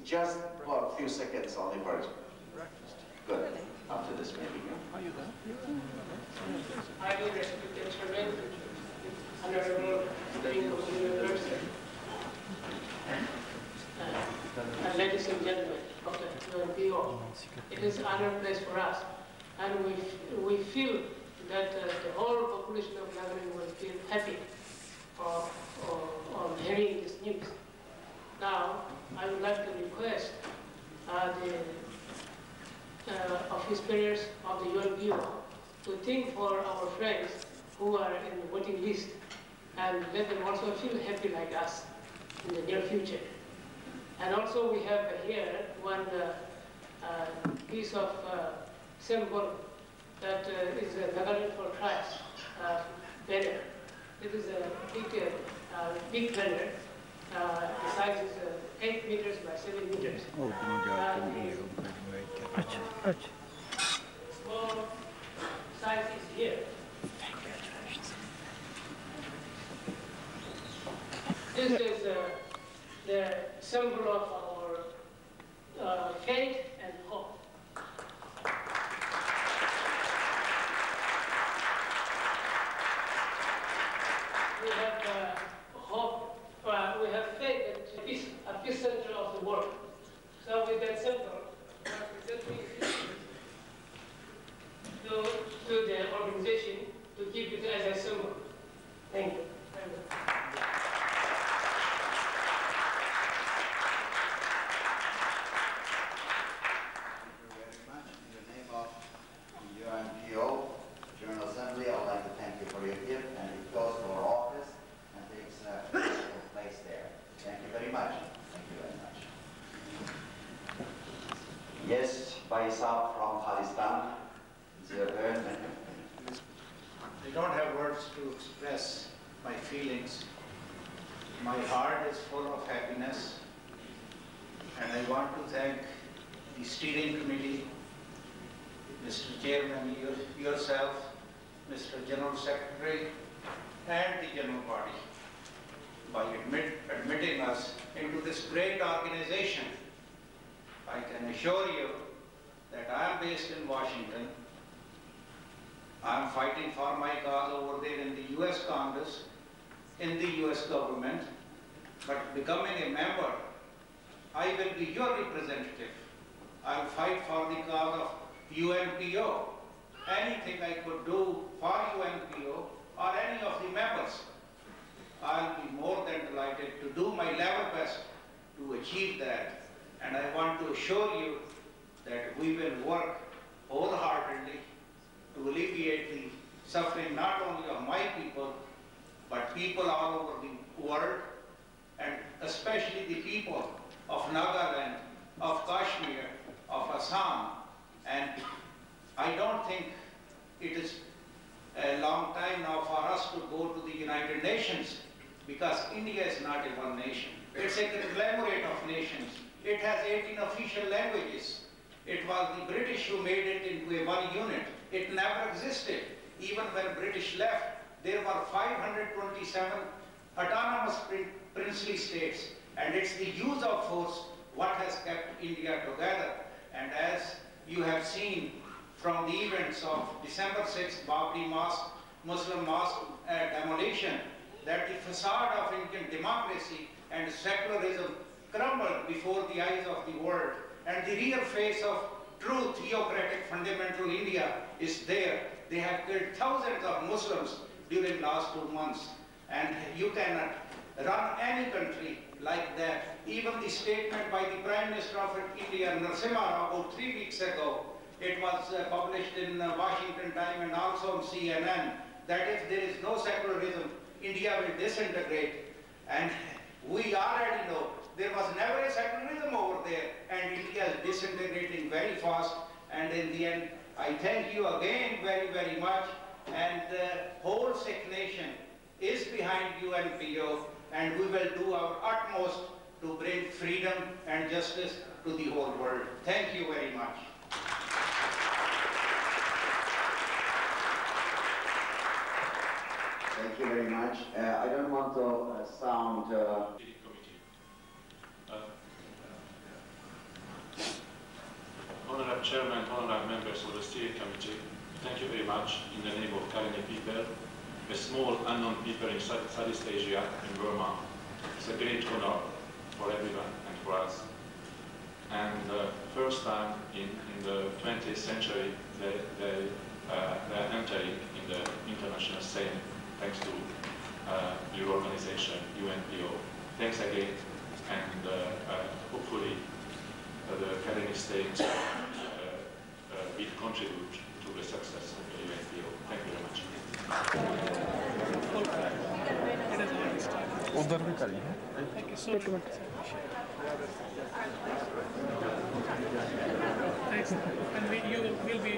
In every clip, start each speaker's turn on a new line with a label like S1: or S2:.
S1: Just for a few seconds only for it. Good. After this meeting.
S2: Are you there?
S3: I will respect the chairman, honorable members, and ladies and gentlemen of the UNPO. It is an honor place for us, and we feel that the whole population of Lebanon will feel happy on hearing this news. Now, I would like to request the office bearers of the UNPO to think for our friends who are in the voting list and let them also feel happy like us in the near future. And also we have here one piece of symbol that is a Nagaland for Christ banner. It is a big banner. The size is 8 meters by 7 meters. Small size is here. This is the symbol of our faith and hope. We have hope. We have faith that peace, a peace center of the world. So with that symbol, to the organization to keep it as a symbol. Thank you.
S1: Yes, Baisab from Khalistan. It's your turn.
S4: I don't have words to express my feelings. My heart is full of happiness, and I want to thank the steering committee, Mr. Chairman, yourself, Mr. General Secretary, and the General Party by admitting us into this great organization. I can assure you that I am based in Washington. I am fighting for my cause over there in the US Congress, in the US government, but becoming a member, I will be your representative. I will fight for the cause of UNPO. Anything I could do for UNPO or any of the members, I'll be more than delighted to do my level best to achieve that. And I want to assure you that we will work wholeheartedly to alleviate the suffering not only of my people, but people all over the world, and especially the people of Nagaland, of Kashmir, of Assam. And I don't think it is a long time now for us to go to the United Nations, because India is not a one nation. It's a conglomerate of nations. It has 18 official languages. It was the British who made it into a one unit. It never existed. Even when British left, there were 527 autonomous princely states. And it's the use of force what has kept India together. And as you have seen from the events of December 6th, Babri Mosque, Muslim mosque demolition, that the facade of Indian democracy and secularism crumbled before the eyes of the world, and the real face of true theocratic fundamental India is there. They have killed thousands of Muslims during the last 2 months, and you cannot run any country like that. Even the statement by the Prime Minister of India, Narasimha Rao, about 3 weeks ago, it was published in Washington Times and also on CNN, that if there is no secularism, India will disintegrate. And we already know there was never a secularism over there, and India is disintegrating very fast. And in the end, I thank you again very, very much. And the whole Sikh nation is behind UNPO, and we will do our utmost to bring freedom and justice to the whole world. Thank you very much.
S1: Thank you very much. I don't want to sound...
S2: Chairman, honorable members of the Steering Committee, thank you very much in the name of Karenni people, a small unknown people in Southeast Asia, in Burma. It's a great honor for everyone and for us. And first time in the 20th century, they're entering in the international scene, thanks to your organization, UNPO. Thanks again, and hopefully the Karenni state will contribute to the success of the UNPO. Thank you very much.
S5: Thank you so much. Thanks. And you will be.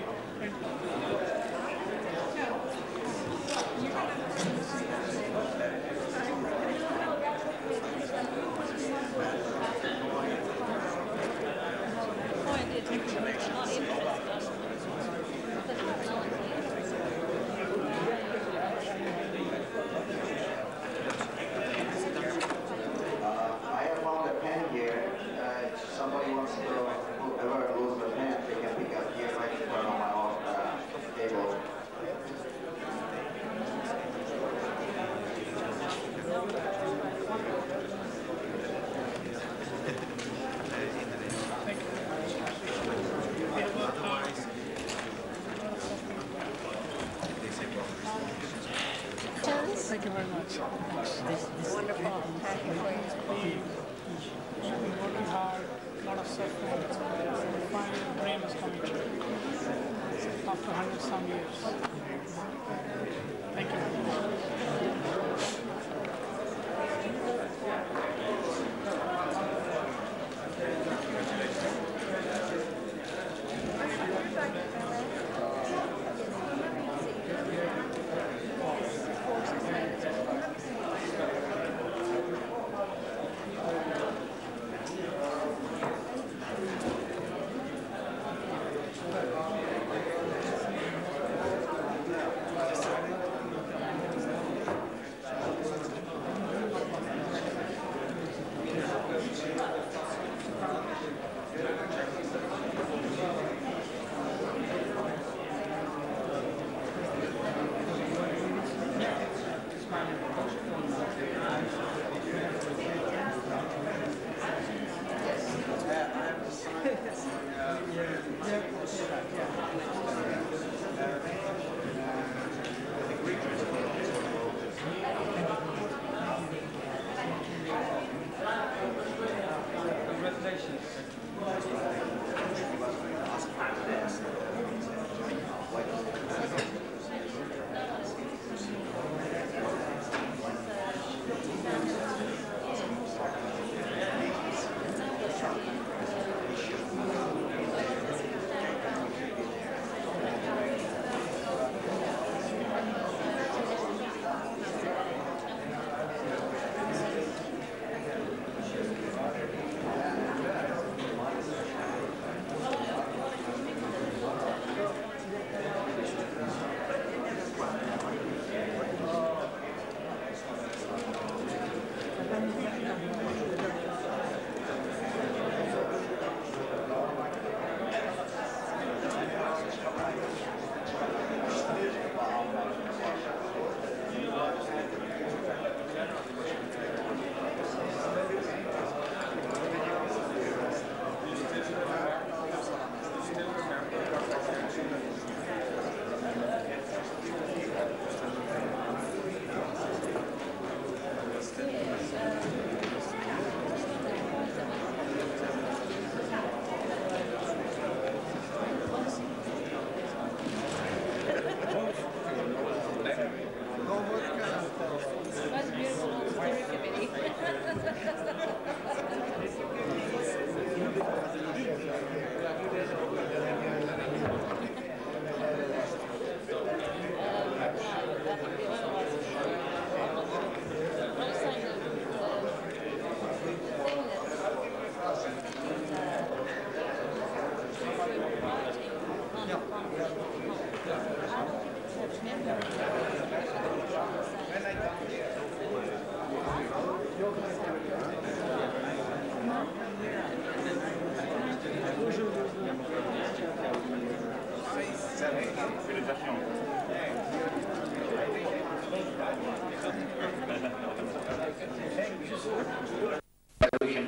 S1: Somebody wants to, whoever loses the pen, they can pick up here right in front of my table.
S5: Thank you very much.
S6: Wonderful.
S5: We've been working hard, a lot of suffering, finally the dream is coming true after 100-some years. Thank you very much.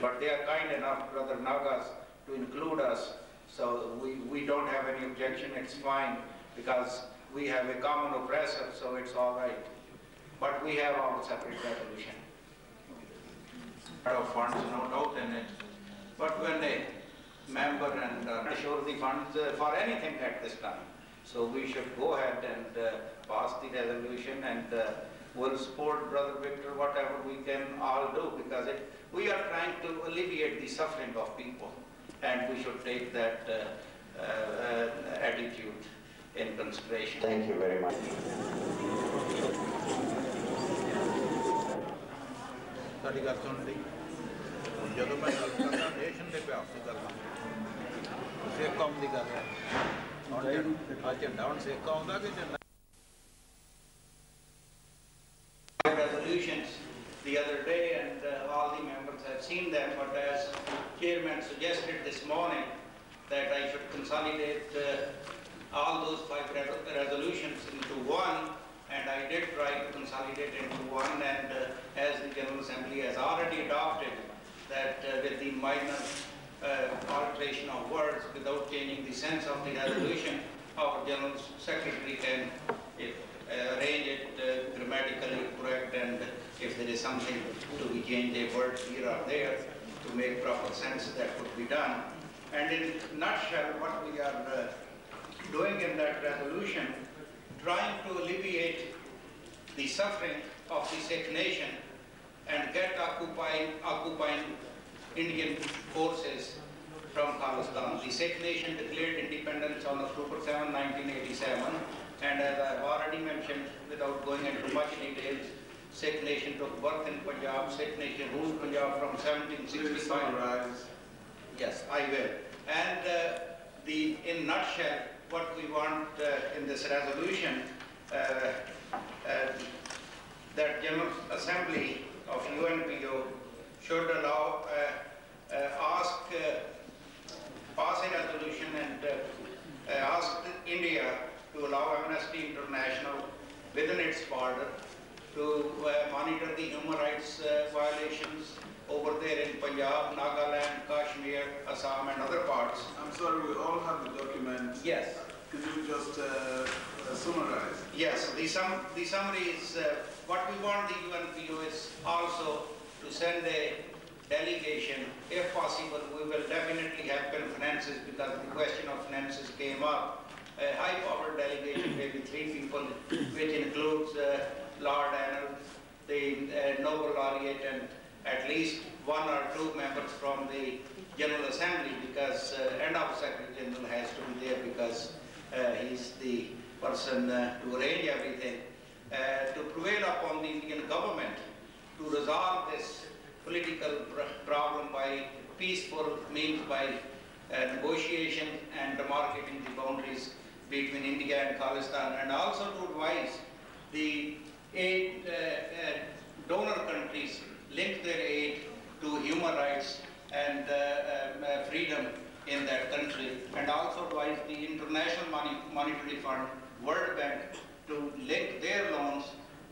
S4: But they are kind enough, Brother Nagas, to include us, so we don't have any objection. It's fine because we have a common oppressor, so it's all right. But we have our separate resolution. Of funds, no doubt in it. But when a member and assure the funds for anything at this time, so we should go ahead and pass the resolution, and we'll support Brother Victor whatever we can all do, because we are trying to alleviate the suffering of people, and we should take that attitude in consideration.
S1: Thank you very much.
S7: ਸਾਡੀ ਗੱਲ ਸੁਣ ਲਈ ਜਦੋਂ ਮੈਂ ਗੱਲ ਕਰਦਾ nation ਦੇ ਪਿਆਰ ਦੀ ਗੱਲ ਸਿੱਖ ਕੌਮ ਦੀ ਗੱਲ ਹੈ ਹੁਣ ਝੰਡਾ ਹੁਣ ਸਿੱਖ ਕੌਮ ਦਾ ਕਿ ਝੰਡਾ
S4: resolutions the other day, and all the members have seen them, but as chairman suggested this morning that I should consolidate all those 5 resolutions into one, and I did try to consolidate into one, and as the General Assembly has already adopted that with the minor alteration of words without changing the sense of the resolution, our General Secretary can arrange it grammatically correct, and if there is something to be changed, a word here or there to make proper sense, that would be done. And in a nutshell, what we are doing in that resolution, trying to alleviate the suffering of the Sikh nation and get occupying Indian forces from Khalistan. The Sikh nation declared independence on October 7, 1987, and as I have already mentioned, without going into much details, Sikh nation took birth in Punjab. Sikh nation ruled Punjab from 1765. Yes, I will. And in nutshell, what we want in this resolution, that General Assembly of UNPO should allow, pass a resolution and ask India to allow Amnesty International within its border to monitor the human rights violations over there in Punjab, Nagaland, Kashmir, Assam and other parts.
S8: I'm sorry, we all have the document.
S4: Yes.
S8: Could you just summarize?
S4: Yes, the summary is what we want the UNPO is also to send a delegation. If possible, we will definitely have finances, because the question of finances came up. A high-powered delegation, maybe 3 people, which includes Lord Anil, the Nobel laureate, and at least 1 or 2 members from the General Assembly, because and our Secretary General has to be there, because he's the person to arrange everything, to prevail upon the Indian government to resolve this political problem by peaceful means, by negotiation and demarcating the boundaries between India and Khalistan, and also to advise the aid donor countries link their aid to human rights and freedom in that country, and also advise the International Monetary Fund, World Bank, to link their loans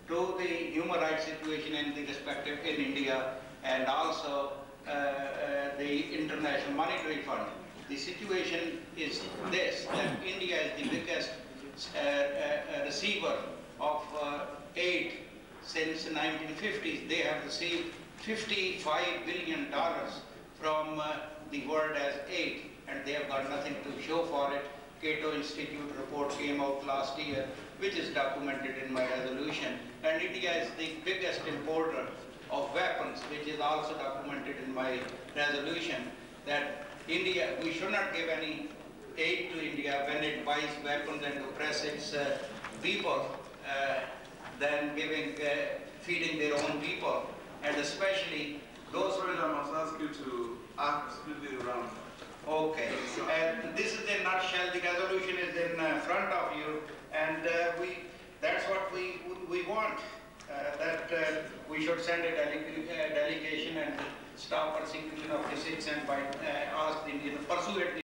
S4: to the human rights situation in the respective in India, and also the International Monetary Fund. The situation is this, that India is the biggest receiver of aid since the 1950s. They have received $55 billion from the world as aid, and they have got nothing to show for it. Cato Institute report came out last year, which is documented in my resolution, and India is the biggest importer of weapons, which is also documented in my resolution, that India, we should not give any aid to India when it buys weapons and oppress its people, than feeding their own people, and especially those.
S8: I must ask you to act completely around.
S4: Okay, and this is in a nutshell. The resolution is in front of you, and that's what we want. That we should send a delegation and stop persecution of the Sikhs, and by ask the Indian, pursue it.